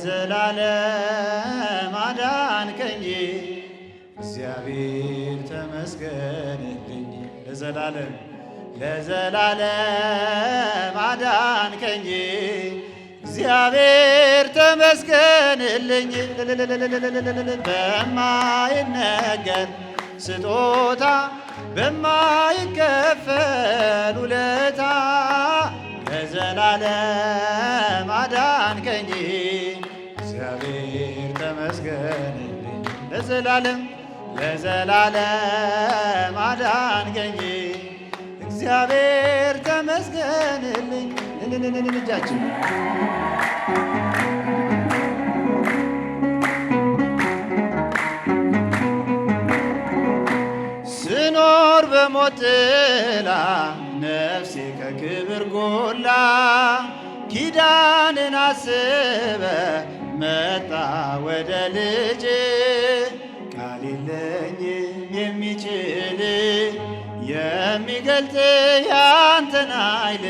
ለዘላለም አዳንከኝ እግዚአብሔር ተመስገንልኝ። ለዘላለም አዳንከኝ እግዚአብሔር ተመስገንልኝ። በማይነገር ስጦታ በማይከፈል ውለታ ለዘላለም አዳንከኝ እግዚአብሔር ተመስገንልኝ። ለዘላለም አዳንከኝ እግዚአብሔር ተመስገንልኝ። እጃችን ስኖር በሞት ጥላ ነፍሴ ከክብር ጎላ ኪዳንን አስበ መጣ ወደ ልጅ ቃል የለኝም የሚችል የሚገልጥ ያንተን ኃይል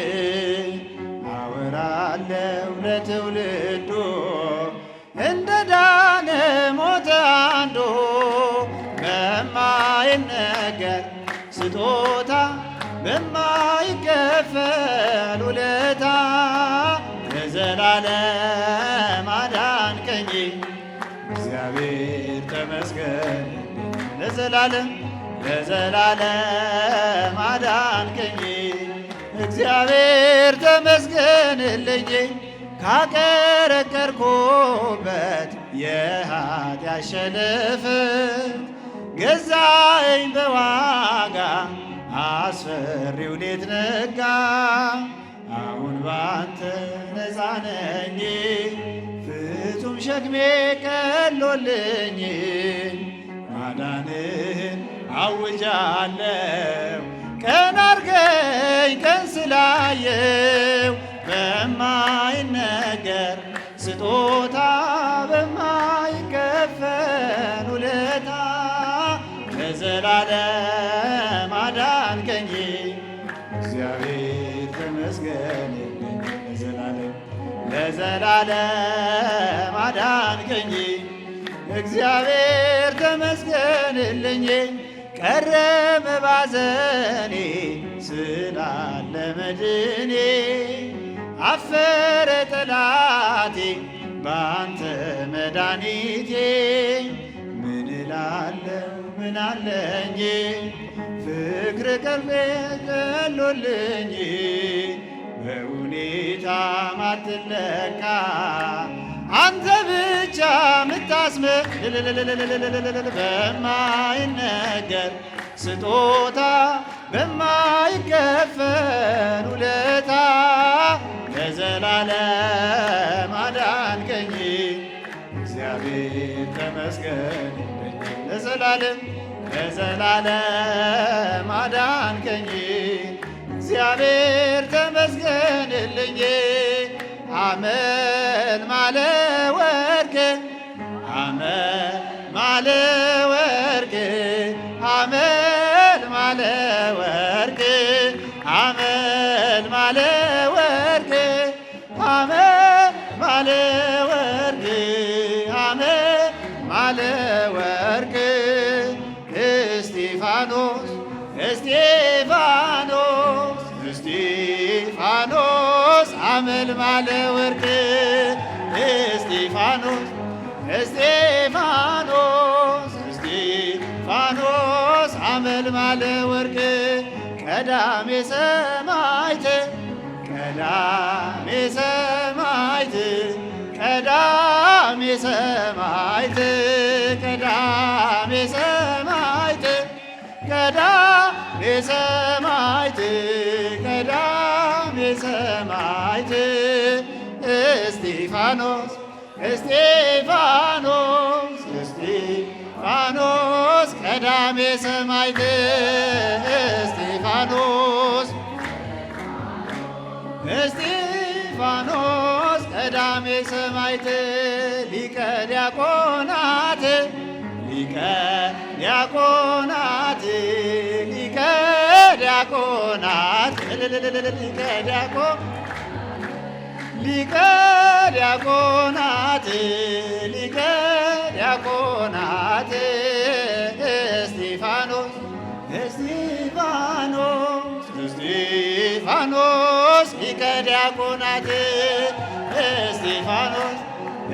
አወራለሁ ለትውልዱ እንደ ዳነ ሞተ አንዱ በማይነገር ስጦታ በማይከፈል ውለታ ለዘላለም አዳንከኝ እግዚአብሔር ተመስገን። ለዘላለም አዳንከኝ እግዚአብሔር ተመስገንልኝ። ካቀረቀርኩበት የኃጢአት ሸለፍ ገዛኸኝ በዋጋ አስፈሪው ሌት ነጋ። አሁን ባንተ ነፃ ነኝ ፍጹም ሸክሜ ቀሎልኝ ማዳንህን አውጃለሁ ቀን አርገኝ ቀን ስላየው በማይነገር ስጦታ በማይከፈል ውለታ ለዘላለም አዳንከኝ እግዚአብሔር ተመስገንልኝ። ለዘላለም አዳንከኝ እግዚአብሔር ተመስገንልኝ። ቀረ መባዘኔ ስላለ መድኔ አፈረ ጠላቴ ባንተ መድኃኒቴ ምን እላለሁ ምን አለኝ ፍቅር ቀልቤ ቀሎልኝ በሁኔታ ማትለካ አንተ ብቻ በማይነገር ስጦታ በማይከፈል ውለታ ለዘላለም አዳንከኝ እግዚአብሔር ተመስገን። ለዘላለም አዳንከኝ እግዚአብሔር ተመስገንልኝ። አመል ማለ ወርቅ አመል ማለ ወርቅ አመል ማለ ወርቅ አመል ማለ ወርቅ አመል ማለ ወርቅ አመል ማለ ወርቅ እስጢፋኖስ እስጢፋኖስ እስጢፋኖስ አመል ማለ ወርቅ እስጢፋኖስ እስጢፋኖስ እስጢፋኖስ አመል ማለ ወርቅ ቀዳሜ ሰማዕት ቀዳሜ ሰማዕት ቀዳሜ ሰማዕት ቀዳሜ ሰማዕት ቀዳሜ ሰማዕት ቀዳሜ ሰማዕት እስጢፋኖስ እስጢፋኖስ እስጢፋኖስ ቀዳሜ ሰማዕት እስጢፋኖስ እስጢፋኖስ ቀዳሜ ሰማዕት ሊቀ ዲያቆናት ሊቀ ዲያቆናት ሊቀ ዲያቆናት ሊቀ ዲያቆናት ሊቀ ዲያቆናት ሊቀ ዲያቆናት እስጢፋኖስ እስጢፋኖስ እስጢፋኖስ ሊቀ ዲያቆናት እስጢፋኖስ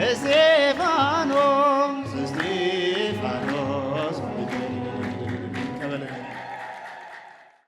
እስጢፋኖስ